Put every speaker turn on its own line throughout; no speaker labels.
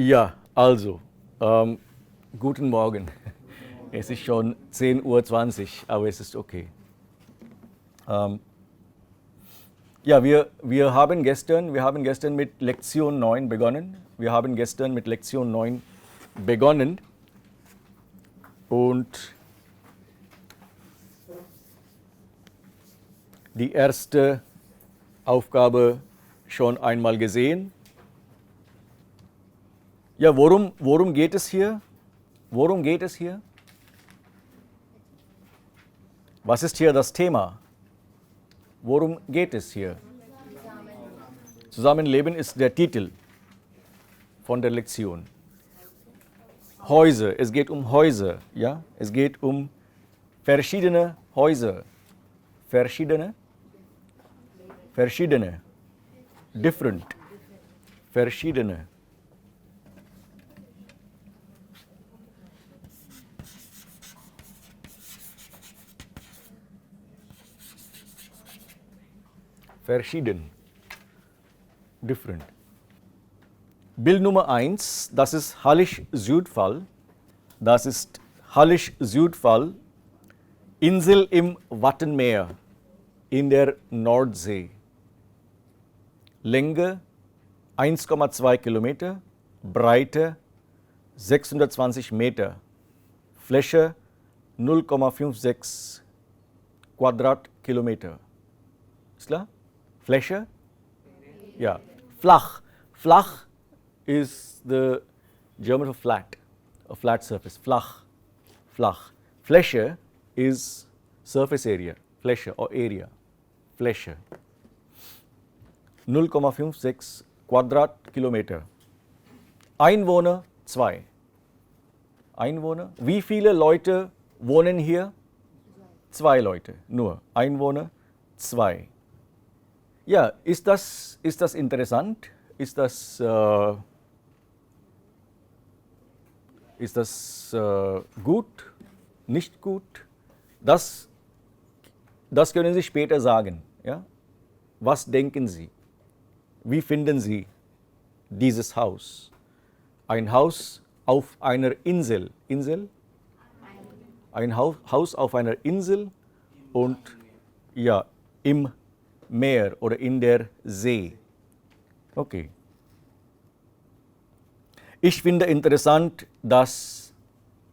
Ja, also, guten Morgen. Es ist schon 10:20 Uhr, aber es ist okay. Ja, wir haben gestern mit Lektion 9 begonnen. Wir haben gestern mit Lektion 9 begonnen und die erste Aufgabe schon einmal gesehen. Ja, worum geht es hier? Worum geht es hier? Was ist hier das Thema? Worum geht es hier? Zusammenleben ist der Titel von der Lektion. Häuser, es geht um Häuser, ja? Es geht um verschiedene Häuser. Verschiedene, different, verschiedene. Verschieden, different. Bild Nummer 1, das ist Hallig-Südfall. Das ist Hallig-Südfall, Insel im Wattenmeer in der Nordsee. Länge 1,2 Kilometer, Breite 620 Meter, Fläche 0,56 Quadratkilometer. Ist klar? Fläche? Ja. Flach. Flach is the German for flat, a flat surface. Flach. Flach. Fläche is surface area. Fläche or area. Fläche. 0,56 Quadratkilometer. Einwohner 2. Einwohner. Wie viele Leute wohnen hier? 2 Leute. Nur. Einwohner 2. Ja, ist das interessant? Ist das gut? Nicht gut? Das können Sie später sagen. Ja? Was denken Sie? Wie finden Sie dieses Haus? Ein Haus auf einer Insel. Insel? Ein Haus auf einer Insel und ja, im Meer oder in der See. Okay. Ich finde interessant, dass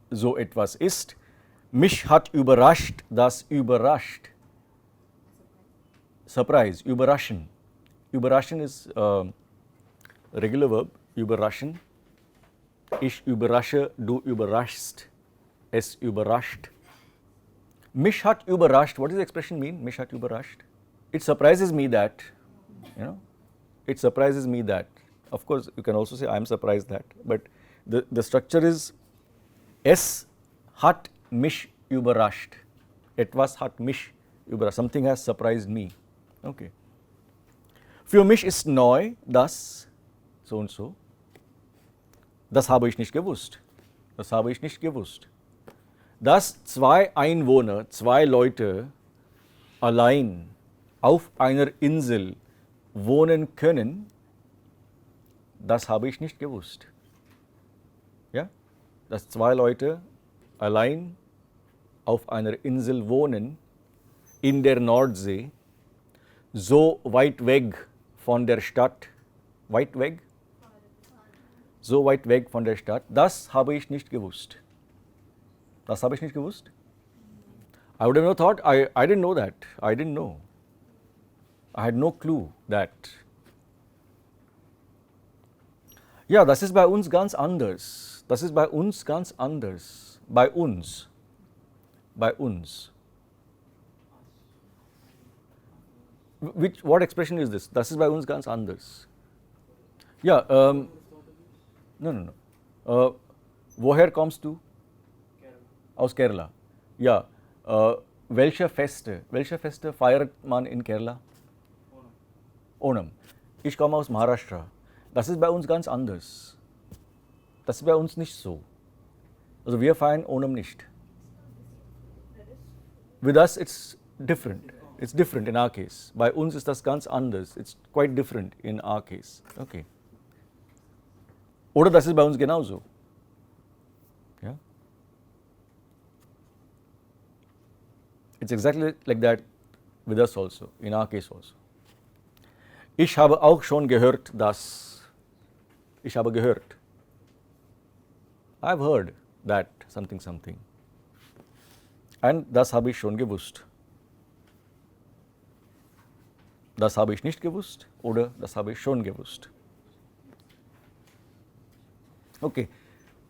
so etwas ist. Mich hat überrascht, das überrascht. Surprise, überraschen. Überraschen ist regular verb, überraschen. Ich überrasche, du überraschst. Es überrascht. Mich hat überrascht. What does the expression mean? Mich hat überrascht. It surprises me that, it surprises me that. Of course, you can also say I am surprised that, but the structure is es hat mich überrascht. Etwas hat mich überrascht. Something has surprised me. Okay. Für mich ist neu, das so und so. Das habe ich nicht gewusst. Das habe ich nicht gewusst. Dass 2 Einwohner, 2 Leute allein auf einer Insel wohnen können, das habe ich nicht gewusst. Ja? Dass 2 Leute allein auf einer Insel wohnen, in der Nordsee, so weit weg von der Stadt, weit weg? So weit weg von der Stadt, das habe ich nicht gewusst. Das habe ich nicht gewusst? I would have not thought, I didn't know that, I didn't know. I had no clue that. Ja, das ist bei uns ganz anders. Das ist bei uns ganz anders. Bei uns. Bei uns. What expression is this? Das ist bei uns ganz anders. Ja, no. Woher kommst du?
Kerala.
Aus Kerala. Ja, welche Feste feiert man in Kerala? Onam. Ich komme aus Maharashtra. Das ist bei uns ganz anders. Das ist bei uns nicht so. Also wir feiern Onam nicht. With us it's different. It's different in our case. Bei uns ist das ganz anders. It's quite different in our case. Okay. Oder das ist bei uns genauso. Ja? It's exactly like that with us also, in our case also. Ich habe auch schon gehört, dass. Ich habe gehört. I've heard that something something. Und das habe ich schon gewusst. Das habe ich nicht gewusst oder das habe ich schon gewusst. Okay,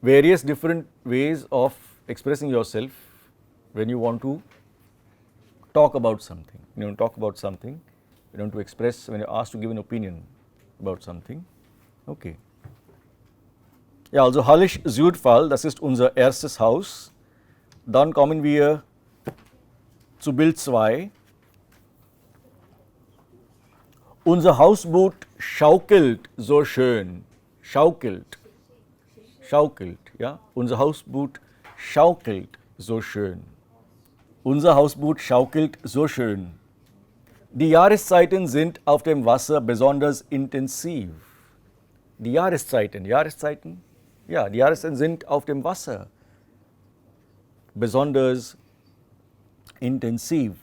various different ways of expressing yourself when you want to talk about something. When you want to talk about something, you want to express, when you're asked to give an opinion about something. Okay. Ja, also Hallig Südfall, das ist unser erstes Haus. Dann kommen wir zu Bild 2. Unser Hausboot schaukelt so schön. Schaukelt. Schaukelt, ja. Unser Hausboot schaukelt so schön. Unser Hausboot schaukelt so schön. Die Jahreszeiten sind auf dem Wasser besonders intensiv. Die Jahreszeiten, ja, die Jahreszeiten sind auf dem Wasser besonders intensiv.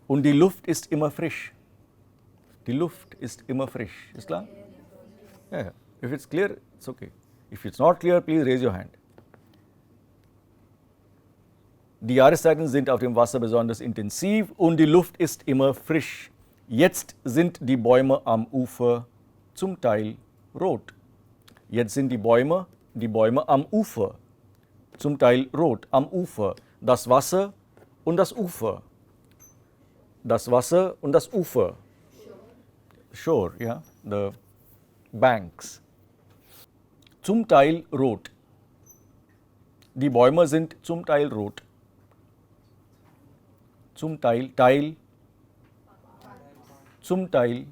Und die Luft ist immer frisch. Die Luft ist immer frisch. Ist klar? Yeah. If it's clear, it's okay. If it's not clear, please raise your hand. Die Jahreszeiten sind auf dem Wasser besonders intensiv und die Luft ist immer frisch. Jetzt sind die Bäume am Ufer zum Teil rot. Jetzt sind die Bäume am Ufer, zum Teil rot, am Ufer. Das Wasser und das Ufer. Das Wasser und das Ufer. Shore, yeah, the banks. Zum Teil rot. Die Bäume sind zum Teil rot. Zum Teil, zum Teil,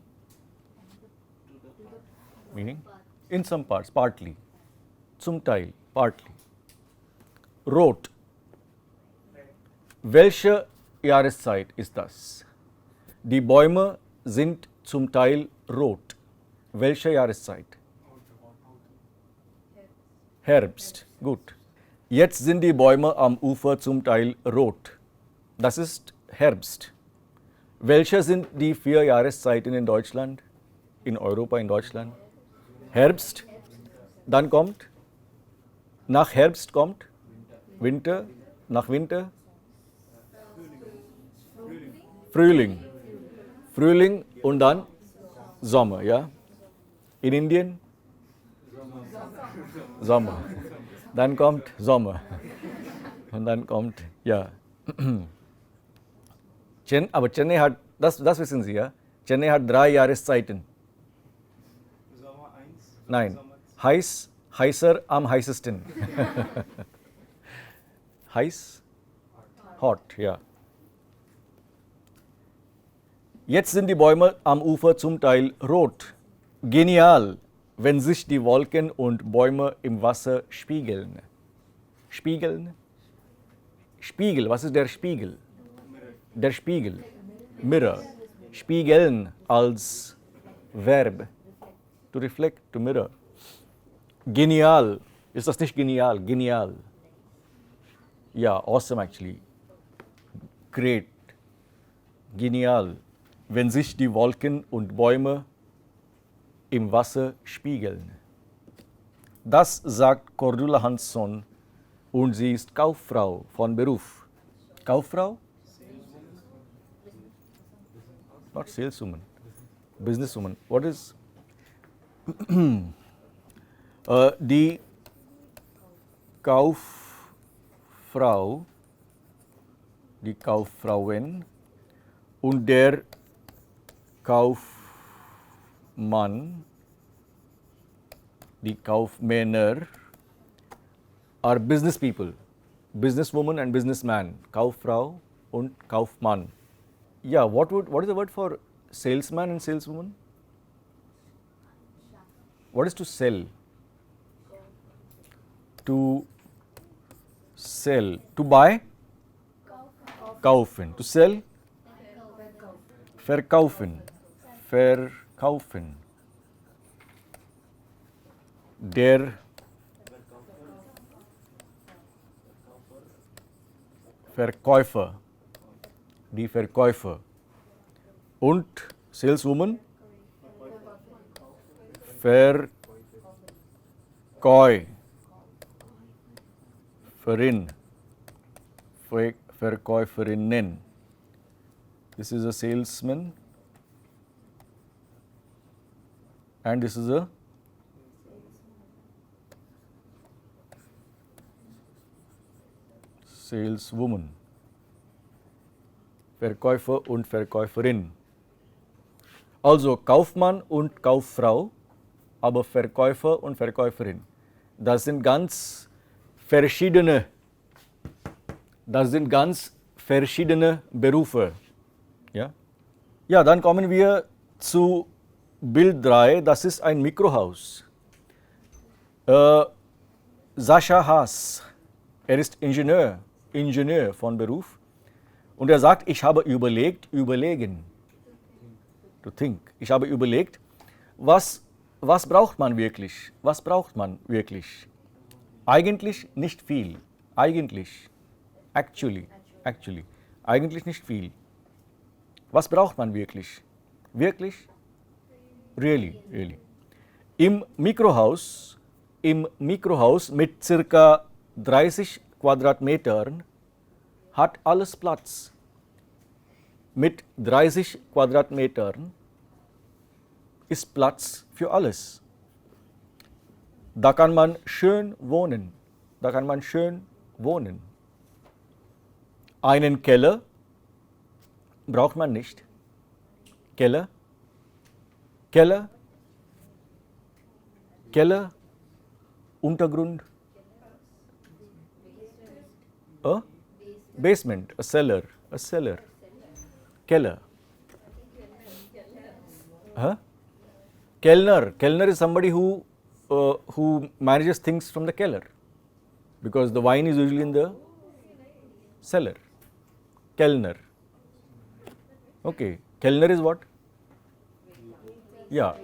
meaning in some parts, partly. Zum Teil, partly. Rot. Welche Jahreszeit ist das? Die Bäume sind zum Teil rot. Welche Jahreszeit? Herbst. Gut. Jetzt sind die Bäume am Ufer zum Teil rot. Das ist Herbst. Welche sind die 4 Jahreszeiten in Deutschland? In Europa, in Deutschland? Herbst. Dann kommt, nach Herbst kommt Winter. Nach Winter? Frühling. Frühling und dann Sommer, ja? In Indien? Sommer. Dann kommt Sommer. Und dann kommt, ja. Aber Chennai hat, das wissen Sie, ja? Chennai hat 3 Jahreszeiten.
Sommer 1?
Nein,
Sommer 2?
heiß, heißer, am heißesten. Heiß, hot, ja. Jetzt sind die Bäume am Ufer zum Teil rot. Genial, wenn sich die Wolken und Bäume im Wasser spiegeln. Spiegeln? Spiegel, was ist der Spiegel? Der Spiegel, Mirror. Spiegeln als Verb. To reflect, to mirror. Genial, ist das nicht genial? Genial. Ja, awesome actually. Great. Genial, wenn sich die Wolken und Bäume im Wasser spiegeln. Das sagt Cordula Hansson und sie ist Kauffrau von Beruf. Kauffrau? Not saleswoman, businesswoman. What is? Die Kauffrau, die Kauffrauin und der Kaufmann, die Kaufmänner are business people, businesswoman and businessman, Kauffrau und Kaufmann. Yeah, what is the word for salesman and saleswoman? What is to sell? To sell. To buy? Kaufen. To sell? Verkaufen. Verkaufen. der Verkäufer, die Verkäufer. Und Saleswoman, Verkäuferinnen. This is a salesman and this is a saleswoman. Verkäufer und Verkäuferin. Also Kaufmann und Kauffrau, aber Verkäufer und Verkäuferin. Das sind ganz verschiedene Berufe. Ja? Ja, dann kommen wir zu Bild 3, das ist ein Mikrohaus. Sascha Haas, er ist Ingenieur von Beruf. Und er sagt, ich habe überlegen. To think. Ich habe überlegt, was braucht man wirklich? Was braucht man wirklich? Eigentlich nicht viel. Actually. Eigentlich nicht viel. Was braucht man wirklich? Wirklich? Really. Im Mikrohaus mit circa 30 Quadratmetern hat alles Platz. Mit 30 Quadratmetern ist Platz für alles. Da kann man schön wohnen. Einen Keller braucht man nicht. Keller, Untergrund, basement, a cellar, Keller. Kellner is somebody who manages things from the cellar, because the wine is usually in the cellar. Kellner. Okay, Kellner is what? Yeah,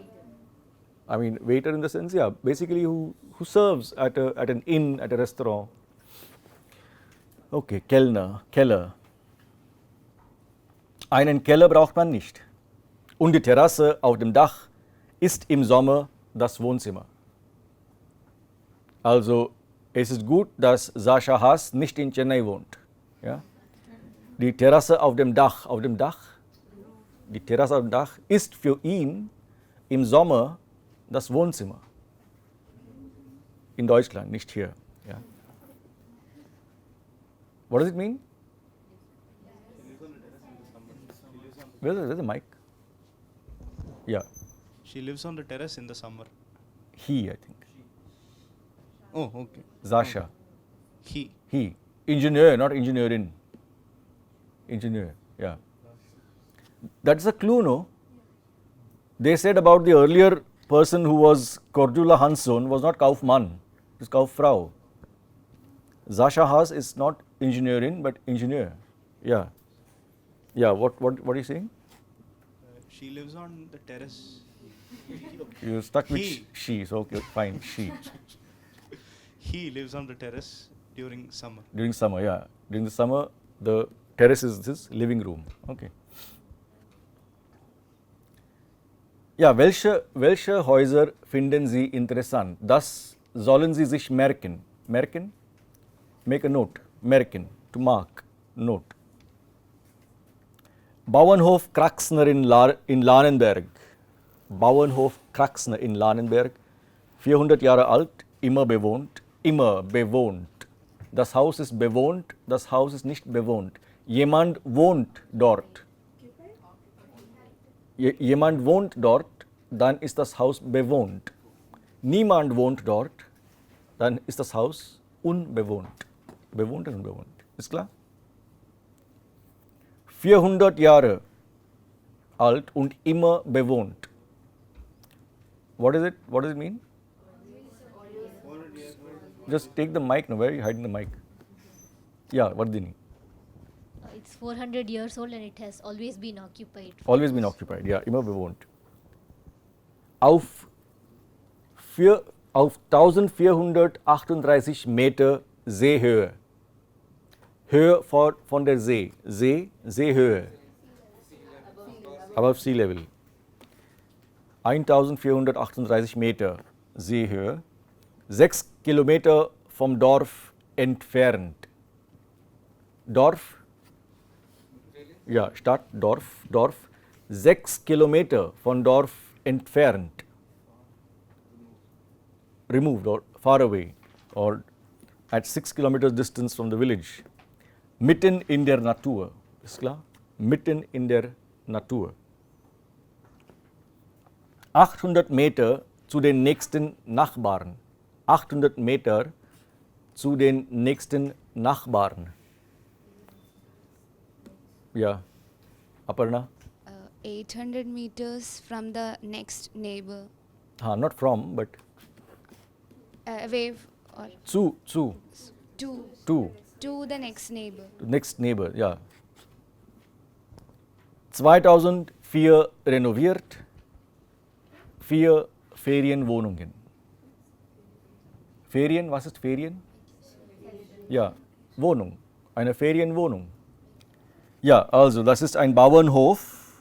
I mean waiter in the sense, yeah, basically who serves at an inn, at a restaurant. Okay, Keller. Einen Keller braucht man nicht. Und die Terrasse auf dem Dach ist im Sommer das Wohnzimmer. Also es ist gut, dass Sascha Haas nicht in Chennai wohnt. Ja? Die Terrasse auf dem Dach, ist für ihn im Sommer das Wohnzimmer. In Deutschland, nicht hier. Ja? What does it mean? Where's the mic? Yeah.
She lives on the terrace in the summer.
He, I think.
Oh, okay.
Sasha.
He.
Engineer, not engineering. Engineer, yeah. That's a clue, no? They said about the earlier person who was Cordula Hansson was not Kaufmann, it was Kauffrau. Sascha Haas is not engineering, but engineer. Yeah. Yeah, what are you saying?
She lives on the terrace.
You're stuck with
He.
she, so okay, fine, she.
He lives on the terrace during summer.
During summer, yeah. During the summer, the terrace is his living room. Okay. Ja, welche Häuser finden Sie interessant? Das sollen Sie sich merken. Merken? Make a note. Merken. To mark. Note. Bauernhof Kraxner in Lahnenberg. Bauernhof Kraxner in Lahnenberg. 400 Jahre alt, immer bewohnt. Das Haus ist bewohnt, das Haus ist nicht bewohnt. Jemand wohnt dort. Jemand wohnt dort, dann ist das Haus bewohnt. Niemand wohnt dort, dann ist das Haus unbewohnt. Bewohnt und unbewohnt. Ist klar? 400 Jahre alt und immer bewohnt. What does it mean? Just take the mic now. Where are you hiding the mic? Yeah, Vardhini.
It's 400 years old and it has always been occupied.
Always been occupied, ja, immer bewohnt. Auf auf 1438 Meter Seehöhe. Höhe von der See. Seehöhe. Above sea level. 1438 Meter Seehöhe. 6 Kilometer vom Dorf entfernt. Dorf? Ja, Stadt, Dorf. 6 Kilometer von Dorf entfernt. Removed or far away or at 6 kilometers distance from the village. Mitten in der Natur. Ist klar? Mitten in der Natur. 800 Meter zu den nächsten Nachbarn. 800 Meter zu den nächsten Nachbarn. Ja, Aparna?
800 meters from the next neighbor.
Not from, but
Away or
zu,
to the next neighbor.
next neighbor, ja. 2004 renoviert, 4 Ferienwohnungen. Ferien, was ist Ferien? Ja, Wohnung, eine Ferienwohnung. Ja, also das ist ein Bauernhof.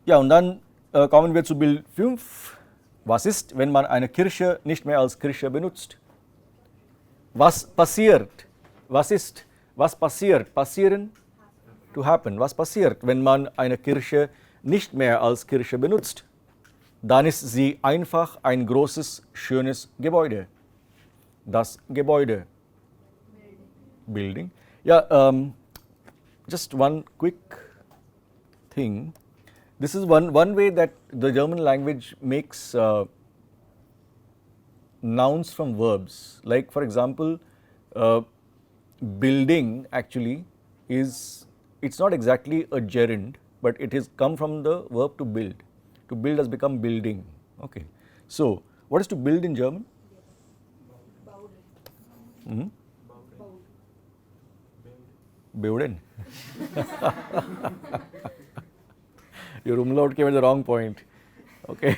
Ja, und dann kommen wir zu Bild 5. Was ist, wenn man eine Kirche nicht mehr als Kirche benutzt? Was passiert? Was ist? Was passiert? Passieren? To happen. Was passiert, wenn man eine Kirche nicht mehr als Kirche benutzt? Dann ist sie einfach ein großes, schönes Gebäude. Das Gebäude. Building. Ja, just one quick thing. This is one way that the German language makes nouns from verbs. Like for example, building actually is, it's not exactly a gerund, but it is come from the verb to build. To build has become building. Okay. So, what is to build in German? Bauden. Your umlaut came at the wrong point. Okay.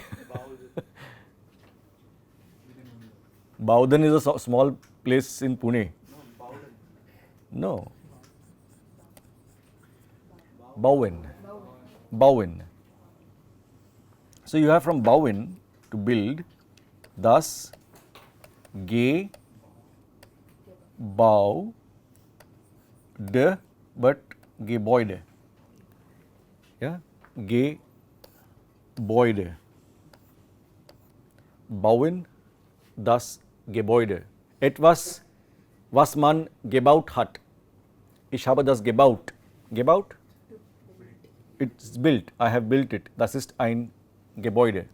Bauden is a small place in Pune. No. Bauen. So you have from bauen, to build, thus Bau, de, but Gebäude. Ja, Gebäude. Bauen, das Gebäude. Etwas, was man gebaut hat. Ich habe das gebaut. Gebaut? It's built. I have built it. Das ist ein Gebäude.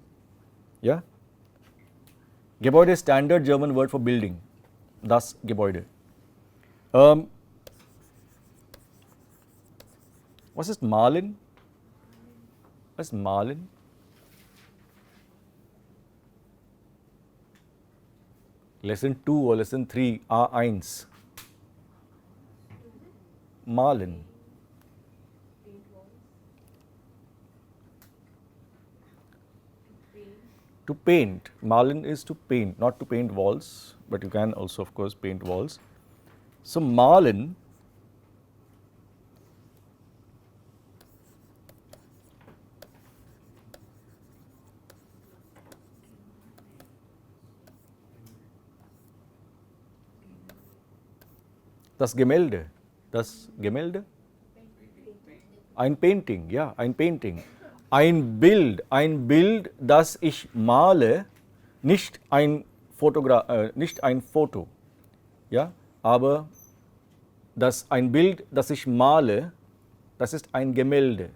Ja? Gebäude is standard German word for building. Das Gebäude. Was ist malen? Was ist malen? Lesson 2 or lesson 3, A1. Malen. To paint. Malen is to paint, not to paint walls, but you can also of course paint walls. So malen das Gemälde. Das Gemälde? Ein Painting, ja, ein Painting. Ein Bild, das ich male, nicht ein Foto, ja, aber ein Bild, das ich male, das ist ein Gemälde.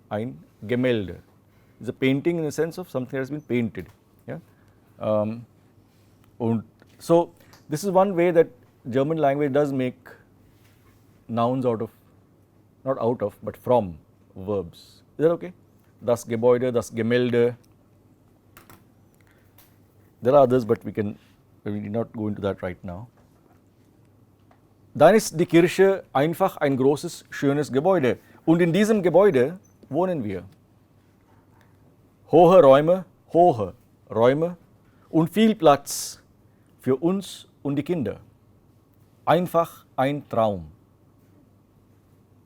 Ein Gemälde. It's a painting in the sense of something that has been painted. Yeah? So this is one way that German language does make nouns out of, not out of, but from verbs. Is that okay? Das Gebäude, das Gemälde. There are others, but we need not go into that right now. Dann ist die Kirche einfach ein großes, schönes Gebäude. Und in diesem Gebäude wohnen wir. Hohe Räume und viel Platz für uns und die Kinder. Einfach ein Traum.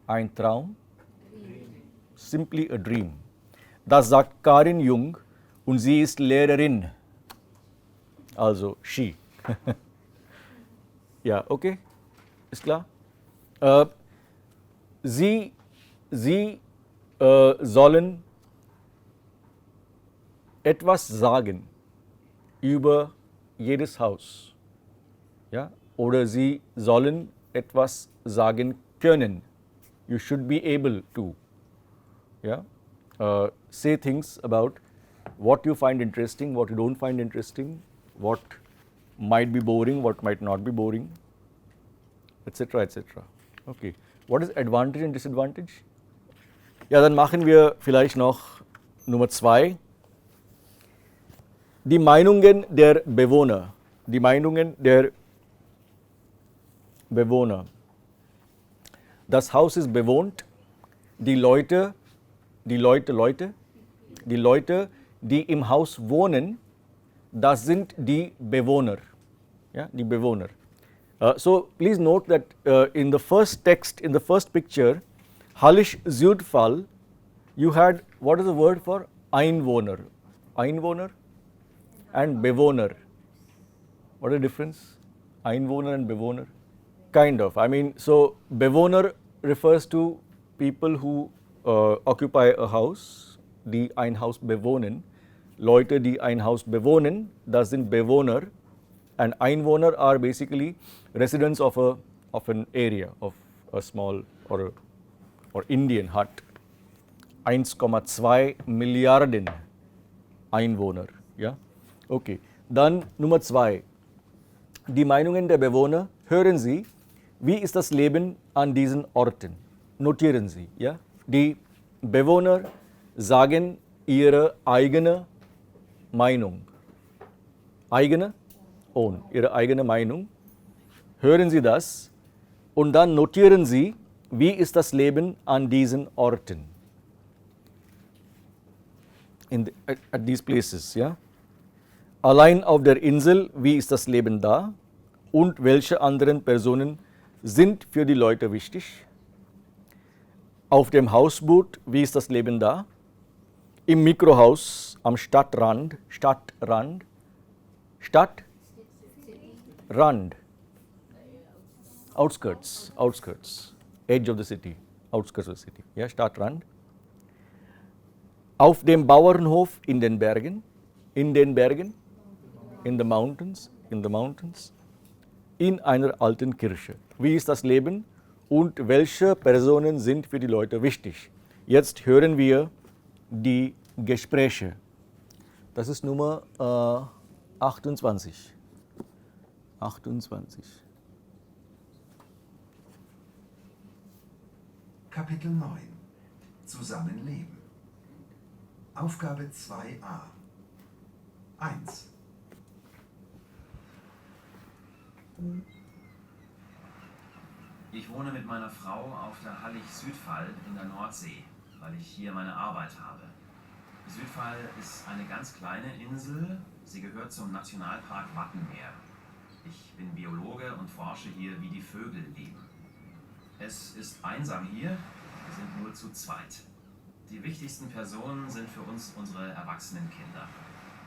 Ein Traum? Simply a dream. Das sagt Karin Jung und sie ist Lehrerin. Also she. Ja, okay? Ist klar? Sie sollen etwas sagen über jedes Haus. Ja? Oder sie sollen etwas sagen können. You should be able to. Yeah? Say things about what you find interesting, what you don't find interesting, what might be boring, what might not be boring, etc. etc. Okay. What is advantage and disadvantage? Ja, dann machen wir vielleicht noch Nummer 2. Die Meinungen der Bewohner. Die Meinungen der Bewohner. Das Haus ist bewohnt. Die Leute, die im Haus wohnen, das sind die Bewohner. Ja, die Bewohner. So please note that in the first text, in the first picture, Hallig Südfall, you had, what is the word for Einwohner? Einwohner and Bewohner. What is the difference? Einwohner and Bewohner? Kind of. I mean, so Bewohner refers to people who occupy a house, die ein Haus bewohnen. Leute, die ein Haus bewohnen, das sind Bewohner. And Einwohner are basically residents of an area, of a small or Indian hut. 1,2 Milliarden Einwohner. Ja? Okay. Dann Nummer 2. Die Meinungen der Bewohner. Hören Sie, wie ist das Leben an diesen Orten? Notieren Sie. Ja? Die Bewohner sagen ihre eigene Meinung. Eigene? Own. Ihre eigene Meinung. Hören Sie das und dann notieren Sie, wie ist das Leben an diesen Orten? At these places, ja? Allein auf der Insel, wie ist das Leben da? Und welche anderen Personen sind für die Leute wichtig? Auf dem Hausboot, wie ist das Leben da? Im Mikrohaus am Stadtrand, outskirts, edge of the city, outskirts of the city, ja, Stadtrand. Auf dem Bauernhof in den Bergen, in the mountains, in einer alten Kirche. Wie ist das Leben und welche Personen sind für die Leute wichtig? Jetzt hören wir die Gespräche. Das ist Nummer 28.
Kapitel 9 Zusammenleben. Aufgabe 2a 1.
Ich wohne mit meiner Frau auf der Hallig Südfall in der Nordsee, weil ich hier meine Arbeit habe. Südfall ist eine ganz kleine Insel, sie gehört zum Nationalpark Wattenmeer. Ich bin Biologe und forsche hier, wie die Vögel leben. Es ist einsam hier, wir sind nur zu zweit. Die wichtigsten Personen sind für uns unsere erwachsenen Kinder.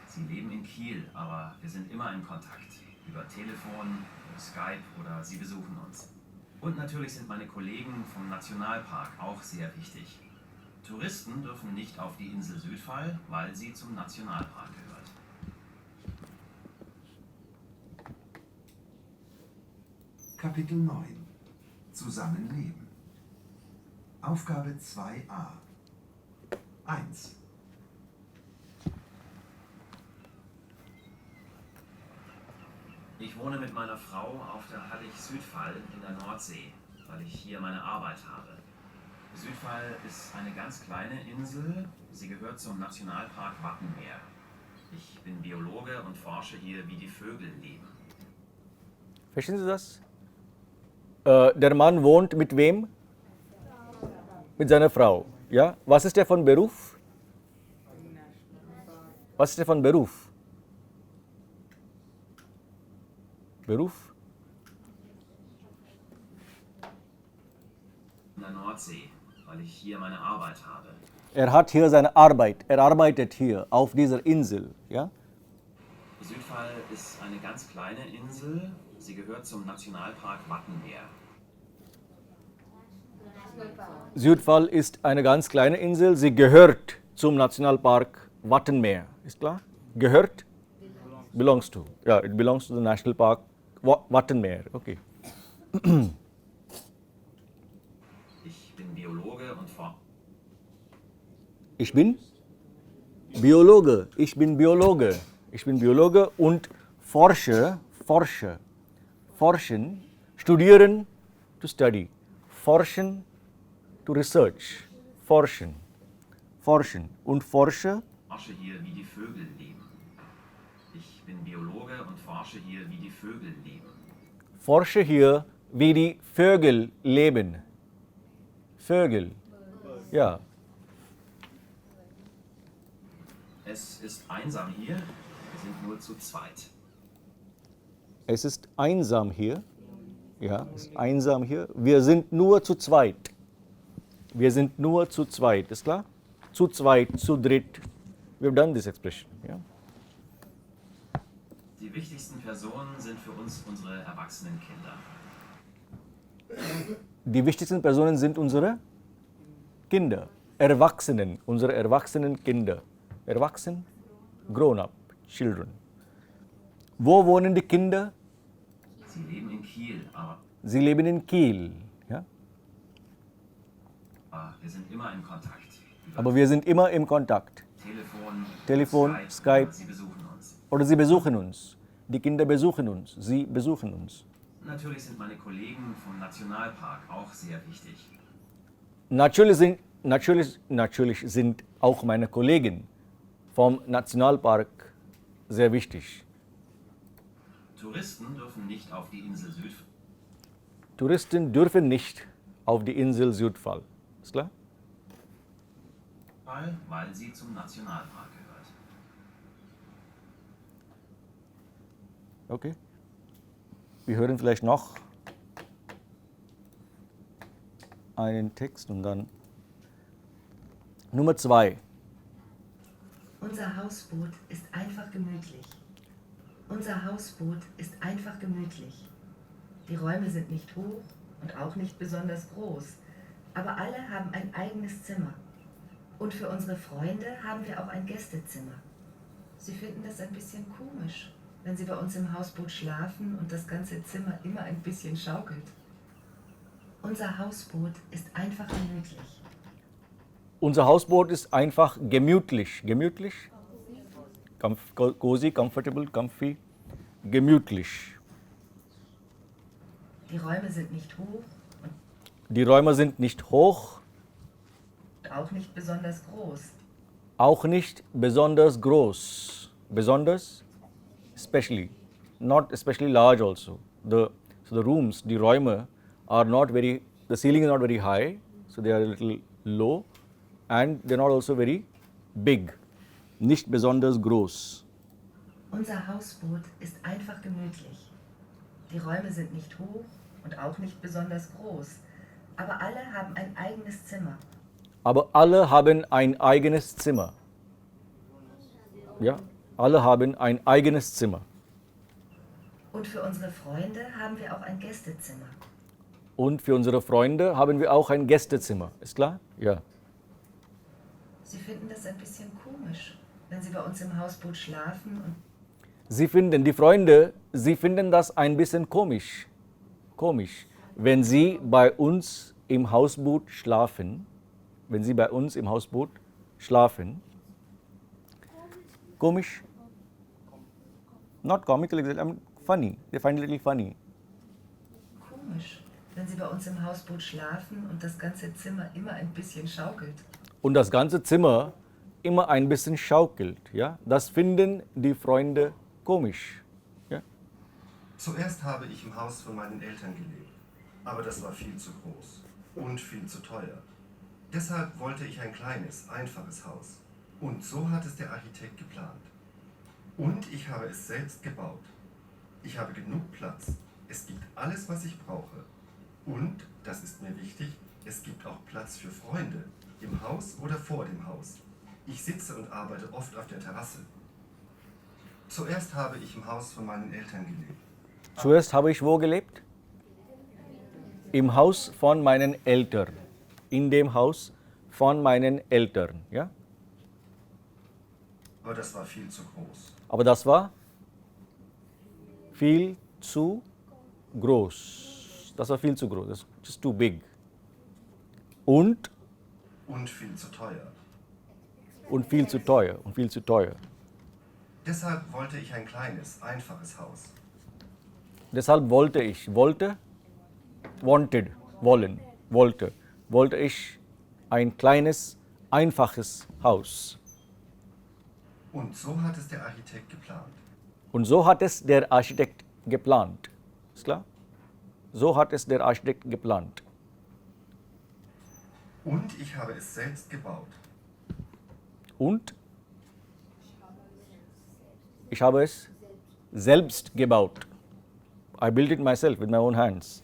Sie leben in Kiel, aber wir sind immer in Kontakt. Über Telefon, über Skype oder sie besuchen uns. Und natürlich sind meine Kollegen vom Nationalpark auch sehr wichtig. Touristen dürfen nicht auf die Insel Südfall, weil sie zum Nationalpark gehört.
Kapitel 9 Zusammenleben. Aufgabe 2a 1.
Ich wohne mit meiner Frau auf der Hallig Südfall in der Nordsee, weil ich hier meine Arbeit habe. Südfall ist eine ganz kleine Insel, sie gehört zum Nationalpark Wattenmeer. Ich bin Biologe und forsche hier, wie die Vögel leben.
Verstehen Sie das? Der Mann wohnt mit wem? Mit seiner Frau. Ja? Was ist er von Beruf? Was ist er von Beruf? Beruf?
In der Nordsee, weil ich hier meine Arbeit habe.
Er hat hier seine Arbeit. Er arbeitet hier auf dieser Insel. Ja?
Südfall ist eine ganz kleine Insel. Sie gehört zum Nationalpark Wattenmeer.
Südfall ist eine ganz kleine Insel. Sie gehört zum Nationalpark Wattenmeer. Ist klar? Gehört? Belongs to. Yeah, it belongs to the National Park Wattenmeer. Okay.
Ich bin Biologe und
Ich bin Biologe. Ich bin Biologe. Ich bin Biologe und forsche. Forschen, studieren, to study. Forschen, to research. Forschen und forsche.
forsche hier, wie die Vögel leben. Ich bin Biologe und forsche hier, wie die Vögel leben.
Forsche hier, wie die Vögel leben. Vögel. Ja.
Es ist einsam hier. Wir sind nur zu zweit.
Es ist einsam hier. Ja, es ist einsam hier. Wir sind nur zu zweit. Wir sind nur zu zweit. Ist klar? Zu zweit, zu dritt. We've done this expression. Yeah.
Die wichtigsten Personen sind für uns unsere erwachsenen Kinder.
Die wichtigsten Personen sind unsere Kinder. Erwachsenen, unsere erwachsenen Kinder. Erwachsen, grown up, children. Wo wohnen die Kinder?
Sie leben in Kiel, aber
Sie leben in Kiel. Ja?
wir sind immer in Kontakt. Über
Aber wir sind immer im Kontakt.
Telefon,
Skype.
Sie besuchen uns.
Oder sie besuchen uns. Die Kinder besuchen uns. Sie besuchen uns.
Natürlich sind meine Kollegen vom Nationalpark auch sehr wichtig.
Natürlich sind auch meine Kollegen vom Nationalpark sehr wichtig.
Touristen dürfen nicht auf die Insel Südfall.
Touristen dürfen nicht auf die Insel Südfall. Ist klar?
Weil sie zum Nationalpark gehört.
Okay. Wir hören vielleicht noch einen Text und dann Nummer 2.
Unser Hausboot ist einfach gemütlich. Unser Hausboot ist einfach gemütlich. Die Räume sind nicht hoch und auch nicht besonders groß, aber alle haben ein eigenes Zimmer. Und für unsere Freunde haben wir auch ein Gästezimmer. Sie finden das ein bisschen komisch, wenn sie bei uns im Hausboot schlafen und das ganze Zimmer immer ein bisschen schaukelt. Unser Hausboot ist einfach gemütlich.
Unser Hausboot ist einfach gemütlich. Gemütlich? Cozy, comfortable, comfy. Gemütlich.
Die Räume sind nicht hoch
Die Räume sind nicht hoch,
und auch nicht besonders groß.
auch nicht besonders groß. Besonders, especially. Not especially large also. So the rooms, die Räume are not very, the ceiling is not very high, so they are a little low and they're not also very big. Nicht besonders groß.
Unser Hausboot ist einfach gemütlich. Die Räume sind nicht hoch und auch nicht besonders groß, aber alle haben ein eigenes Zimmer.
Aber alle haben ein eigenes Zimmer. Ja, alle haben ein eigenes Zimmer.
Und für unsere Freunde haben wir auch ein Gästezimmer.
Und für unsere Freunde haben wir auch ein Gästezimmer. Ist klar? Ja.
Sie finden das ein bisschen komisch, wenn sie bei uns im Hausboot schlafen und
Die Freunde, sie finden das ein bisschen komisch. Komisch, wenn sie bei uns im Hausboot schlafen. Wenn sie bei uns im Hausboot schlafen. Komisch? Not comical, I mean funny. They find it a little funny.
komisch, wenn sie bei uns im Hausboot schlafen und das ganze Zimmer immer ein bisschen schaukelt.
Und das ganze Zimmer immer ein bisschen schaukelt. Ja? Das finden die Freunde komisch. Ja?
Zuerst habe ich im Haus von meinen Eltern gelebt, aber das war viel zu groß und viel zu teuer. Deshalb wollte ich ein kleines, einfaches Haus. Und so hat es der Architekt geplant. Und ich habe es selbst gebaut. Ich habe genug Platz. Es gibt alles, was ich brauche. Und, das ist mir wichtig, es gibt auch Platz für Freunde. Im Haus oder vor dem Haus. Ich sitze und arbeite oft auf der Terrasse. Zuerst habe ich im Haus von meinen Eltern gelebt.
Zuerst habe ich wo gelebt? Im Haus von meinen Eltern. In dem Haus von meinen Eltern. Ja?
Aber das war viel zu groß.
Aber das war viel zu groß. Das war viel zu groß. Das ist just too big. Und
Viel zu teuer.
viel zu teuer. Und viel zu teuer.
Deshalb wollte ich ein kleines, einfaches Haus.
Deshalb wollte ich, wollte ich ein kleines, einfaches Haus.
Und so hat es der Architekt geplant.
Und so hat es der Architekt geplant. Ist klar? So hat es der Architekt geplant.
Und ich habe es selbst gebaut.
Und ich habe es selbst gebaut. I built it myself with my own hands.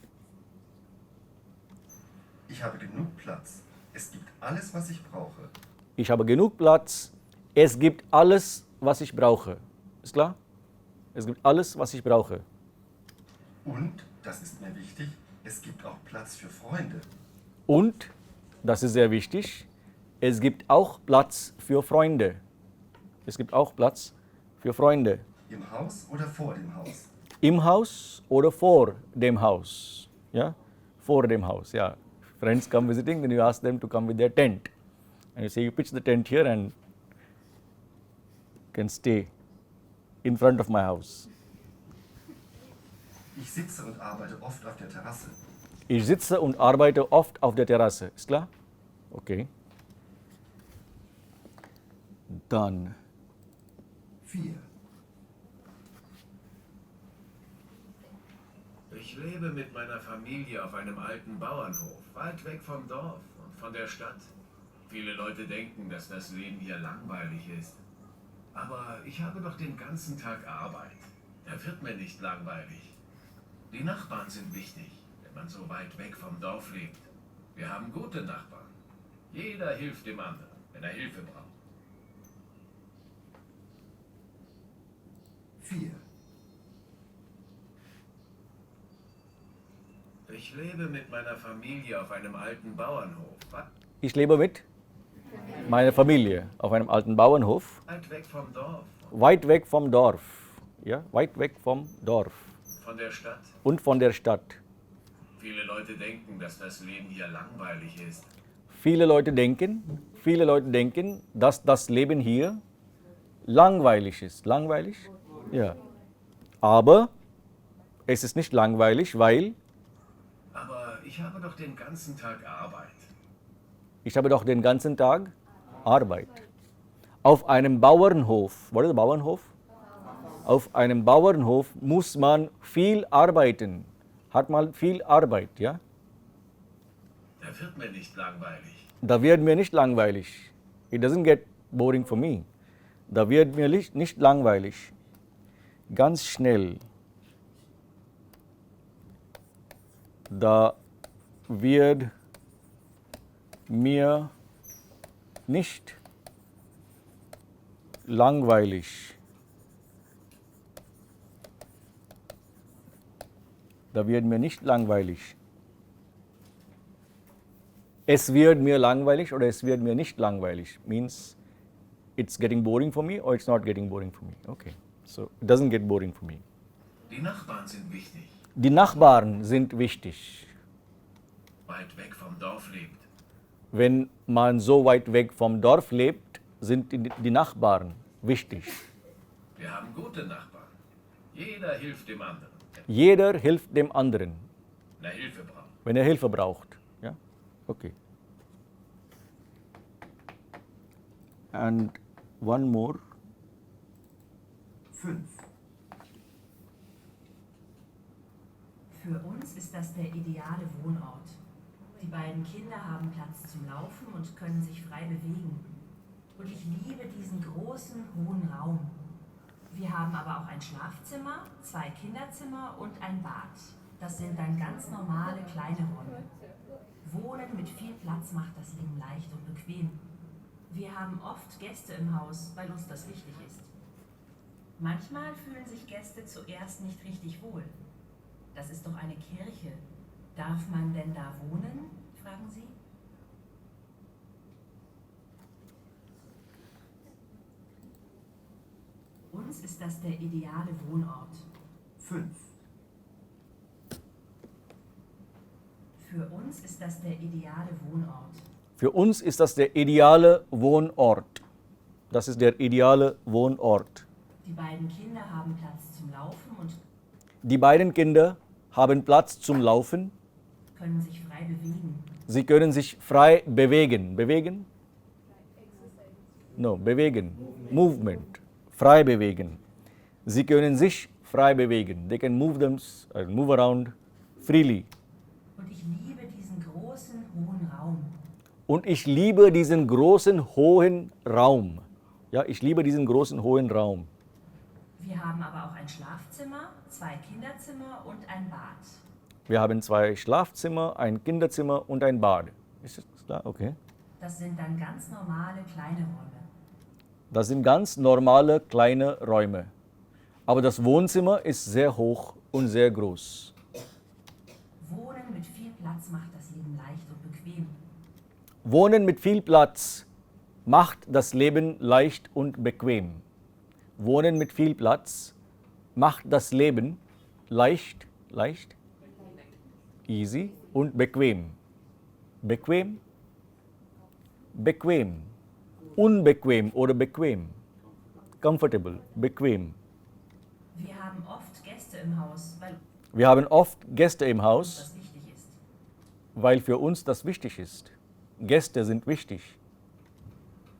Ich habe genug Platz. Es gibt alles, was ich brauche.
Ich habe genug Platz. Es gibt alles, was ich brauche. Ist klar? Es gibt alles, was ich brauche.
Und, das ist mir wichtig, es gibt auch Platz für Freunde.
Und, das ist sehr wichtig, es gibt auch Platz für Freunde. Es gibt auch Platz für Freunde.
Im Haus oder vor dem Haus.
Im Haus oder vor dem Haus. Ja? Vor dem Haus, ja. Friends come visiting, then you ask them to come with their tent. And you say, you pitch the tent here and can stay in front of my house.
Ich sitze und arbeite oft auf der Terrasse.
Ich sitze und arbeite oft auf der Terrasse. Ist klar? Okay. Dann
4,
Ich lebe mit meiner Familie auf einem alten Bauernhof, weit weg vom Dorf und von der Stadt. Viele Leute denken, dass das Leben hier langweilig ist. Aber ich habe doch den ganzen Tag Arbeit. Da wird mir nicht langweilig. Die Nachbarn sind wichtig, wenn man so weit weg vom Dorf lebt. Wir haben gute Nachbarn. Jeder hilft dem anderen, wenn er Hilfe braucht.
4,
Ich lebe mit meiner Familie auf einem alten Bauernhof,
ich lebe mit meiner Familie auf einem alten Bauernhof,
weit weg vom Dorf,
weit weg vom Dorf. Ja, weit weg vom Dorf
von der Stadt.
und von der Stadt.
Viele Leute denken, dass das Leben hier langweilig ist.
Viele Leute denken, dass das Leben hier langweilig ist. Langweilig? Ja. Aber es ist nicht langweilig, weil
Aber ich habe doch den ganzen Tag Arbeit.
ich habe doch den ganzen Tag Arbeit. Auf einem Bauernhof, was ist Bauernhof? Auf einem Bauernhof muss man viel arbeiten. Hat man viel Arbeit, ja?
Da wird mir nicht langweilig.
Da wird mir nicht langweilig. It doesn't get boring for me. Da wird mir nicht langweilig. Ganz schnell. Da wird mir nicht langweilig. Da wird mir nicht langweilig. Es wird mir langweilig oder es wird mir nicht langweilig means it's getting boring for me or it's not getting boring for me. Okay, so it doesn't get boring for me.
Die Nachbarn sind wichtig.
Die Nachbarn sind wichtig.
Weit weg vom Dorf lebt.
Wenn man so weit weg vom Dorf lebt, sind die Nachbarn wichtig.
Wir haben gute Nachbarn. Jeder hilft dem anderen,
Jeder hilft dem anderen,
wenn er Hilfe braucht.
wenn er Hilfe braucht. Ja? Okay. And one more.
5,
Für uns ist das der ideale Wohnort. Die beiden Kinder haben Platz zum Laufen und können sich frei bewegen. Und ich liebe diesen großen, hohen Raum. Wir haben aber auch ein Schlafzimmer, 2 Kinderzimmer und ein Bad. Das sind dann ganz normale kleine Räume. Wohnen mit viel Platz macht das Leben leicht und bequem. Wir haben oft Gäste im Haus, weil uns das wichtig ist. Manchmal fühlen sich Gäste zuerst nicht richtig wohl. Das ist doch eine Kirche. Darf man denn da wohnen? Fragen Sie. Uns ist das der ideale Wohnort.
5,
Für uns ist das der ideale Wohnort.
Für uns ist das der ideale Wohnort. Das ist der ideale Wohnort.
Die beiden Kinder haben Platz zum Laufen und
Die beiden Kinder haben Platz zum Laufen.
können sich frei bewegen.
Sie können sich frei bewegen. Bewegen? No, bewegen. Movement. Frei bewegen. Sie können sich frei bewegen. They can move around freely.
Und ich liebe diesen großen, hohen Raum.
Und ich liebe diesen großen, hohen Raum. Ja, ich liebe diesen großen, hohen Raum.
Wir haben aber auch ein Schlafzimmer, 2 Kinderzimmer und ein Bad.
Wir haben 2 Schlafzimmer, ein Kinderzimmer und ein Bad. Ist das klar? Okay.
Das sind dann ganz normale kleine Räume.
Das sind ganz normale kleine Räume. Aber das Wohnzimmer ist sehr hoch und sehr groß.
Wohnen mit viel Platz macht das Leben leicht und bequem.
Wohnen mit viel Platz macht das Leben leicht und bequem. Wohnen mit viel Platz macht das Leben leicht, easy und bequem. Bequem, bequem, unbequem oder bequem. Comfortable, bequem.
Wir haben oft Gäste im Haus, weil
Wir haben oft Gäste im
uns
Haus,
das wichtig ist.
weil für uns das wichtig ist. Gäste sind wichtig.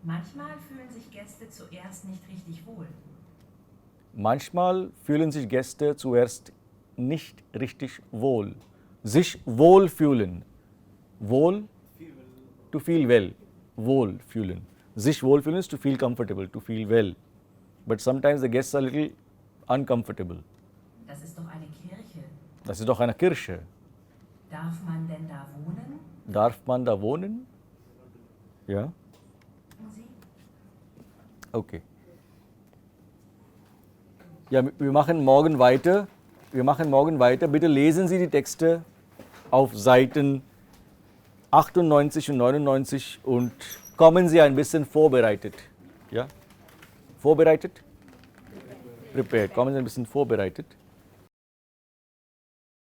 Manchmal fühlen sich Gäste zuerst nicht richtig wohl.
Manchmal fühlen sich Gäste zuerst nicht richtig wohl. Sich wohlfühlen. Wohl, to feel well. Wohlfühlen. Sich wohlfühlen is to feel comfortable, to feel well. But sometimes the guests are a little uncomfortable.
Das ist doch eine Kirche.
Das ist doch eine Kirche.
Darf man denn da wohnen?
Darf man da wohnen? Ja?
Fragen Sie.
Okay. Ja, wir machen morgen weiter. Bitte lesen Sie die Texte auf Seiten 98 und 99 und kommen Sie ein bisschen vorbereitet. Ja? Vorbereitet? Prepared. Kommen Sie ein bisschen vorbereitet.